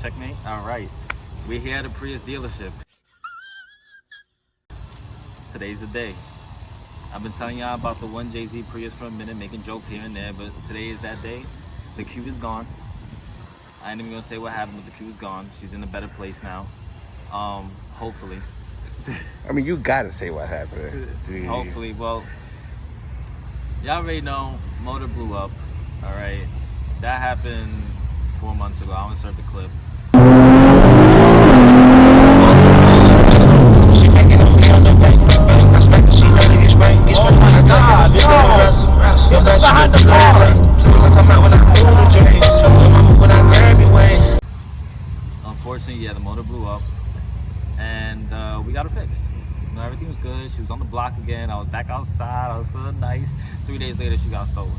Checkmate. All right, we're here at a Prius dealership. Today's the day. I've been telling y'all about the one Jay-Z Prius for a minute, making jokes here and there, but today is that day. The Q is gone. I ain't even gonna say what happened, but the Q is gone. She's in a better place now. Hopefully. I mean, you gotta say what happened. Hopefully. Well, y'all already know, motor blew up. All right, that happened 4 months ago. I want to insert the clip. Oh my God, yo! You're behind the car! Unfortunately, yeah, the motor blew up, and we got her fixed. You know, everything was good. She was on the block again. I was back outside. I was feeling nice. 3 days later, she got stolen.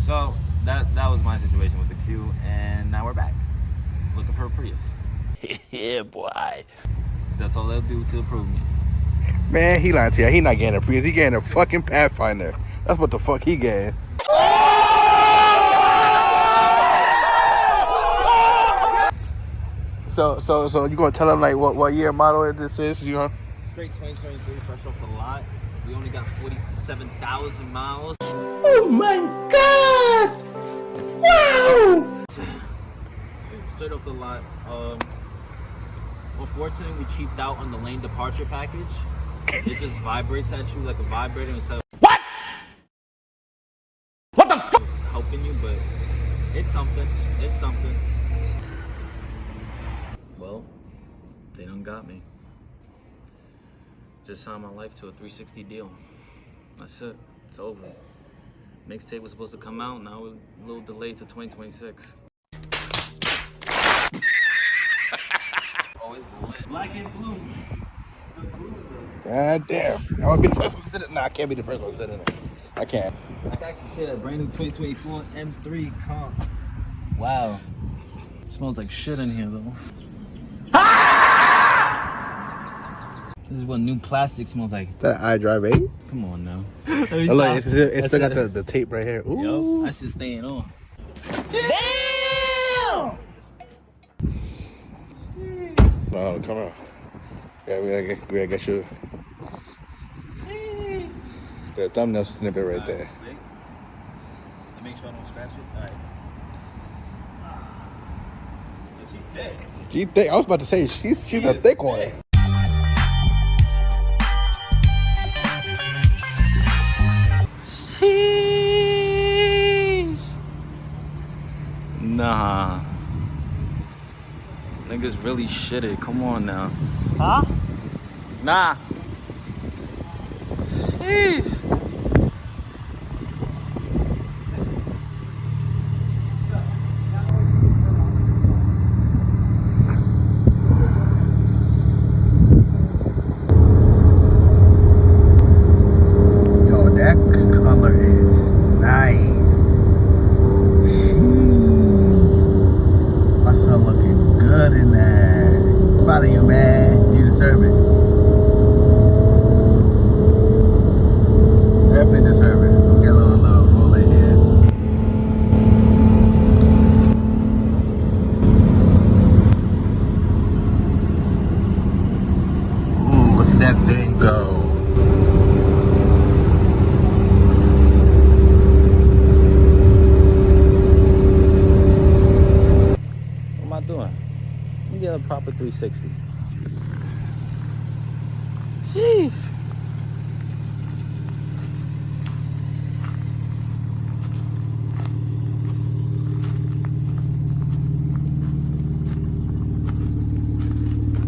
So that was my situation with the Q, and now we're back looking for a Prius. Yeah, boy. That's all they'll do to approve me. Man, he lying to you. He not getting a Prius. He getting a fucking Pathfinder. That's what the fuck he getting. So you gonna tell him like what year model this is? You know? Straight 2023, fresh off the lot. We only got 47,000 miles. Oh my God! Wow! Straight off the lot. Unfortunately, we cheaped out on the lane departure package. It just vibrates at you like a vibrator instead of what the fuck? It's helping you, but it's something. It's something. Well, they done got me. Just signed my life to a 360 deal. That's it. It's over. Mixtape was supposed to come out. Now we're a little delayed to 2026. Always lit. Black and blue. The cruiser. God damn. I want to be the first one to sit in it. Nah, I can't be the first one to sit in it. I can't. I can actually say that brand new 2024 M3 comp. Wow. Smells like shit in here though. This is what new plastic smells like. Is that an iDrive 8? Come on now. Oh, look, it's still got the tape right here. Ooh. Yo, that shit's staying on. Damn! Oh, come on. Yeah, we gotta get you. The thumbnail snippet right there. To make sure I don't scratch it. Alright. She thick. She thick. I was about to say she's a thick one. Nah. Niggas really shitted. Come on now. Huh? Nah. Jeez. Yo, that color is nice. My son looking good in that. Proud of you, man. You deserve it. Definitely deserve it. Get a little roller here. Ooh, look at that thing go. What am I doing? Let me get a proper 360. Jeez.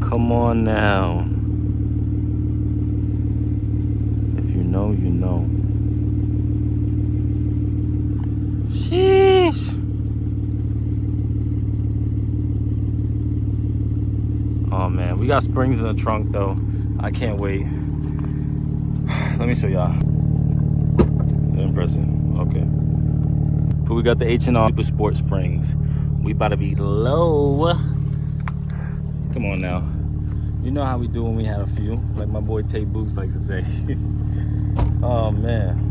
Come on now. If you know, you know. Jeez. Oh man, we got springs in the trunk though. I can't wait. Let me show y'all. Impressive. Okay. But we got the H&R Super Sport springs. We about to be low. Come on now. You know how we do when we had a few, like my boy Tay Boots likes to say. Oh man.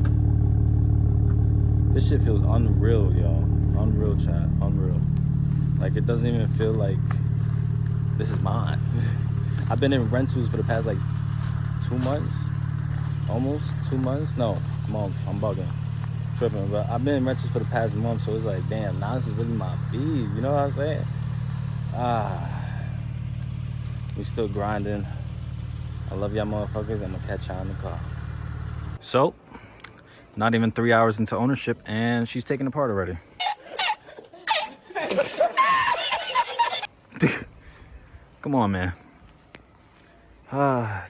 This shit feels unreal, y'all. Unreal, chat. Unreal. Like, it doesn't even feel like this is mine. I've been in rentals for the past, like, 2 months. Almost 2 months. No, month. I'm bugging. Tripping. But I've been in rentals for the past month, so it's like, damn, now this is really my beat. You know what I'm saying? We still grinding. I love y'all motherfuckers. I'm gonna catch y'all in the car. So, not even 3 hours into ownership, and she's taking apart already. Come on, man.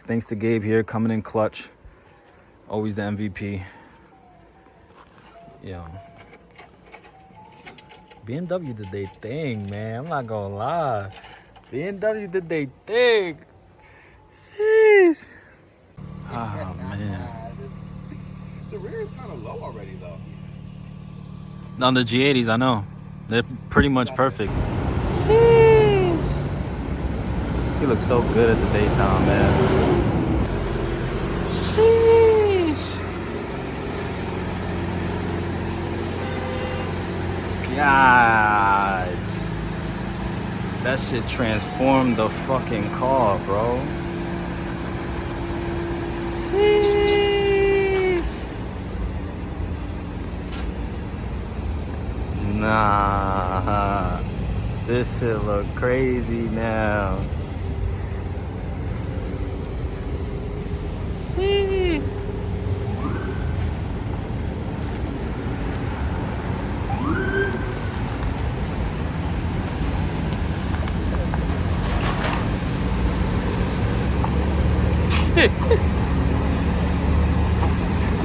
Thanks to Gabe here, coming in clutch. Always the MVP. Yo. BMW did they thing, man. I'm not gonna lie. BMW did they thing. Jeez. Oh, man. The rear is kind of low already, though. On the G80s, I know. They're pretty much perfect. Jeez. She looks so good at the daytime, man. Jeez. God. That shit transformed the fucking car, bro. Jeez. Nah. This shit look crazy now. Jeez.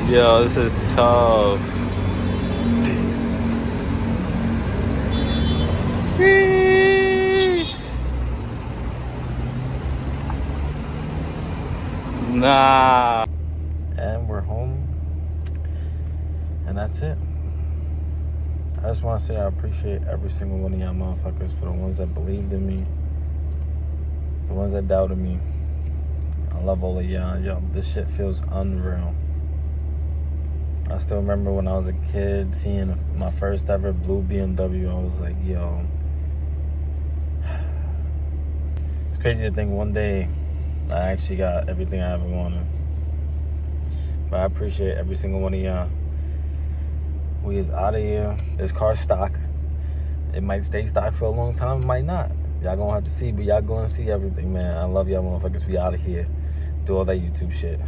Yo, this is tough. Sheesh. Nah. And we're home. And that's it. I just want to say I appreciate every single one of y'all motherfuckers, for the ones that believed in me, the ones that doubted me. I love all of y'all. Yo, this shit feels unreal. I still remember when I was a kid seeing my first ever blue BMW. I was like, yo. It's crazy to think one day I actually got everything I ever wanted. But I appreciate every single one of y'all. We is out of here. This car's stock. It might stay stock for a long time. It might not. Y'all gonna have to see, but y'all gonna see everything, man. I love y'all motherfuckers. We out of here. Do all that YouTube shit.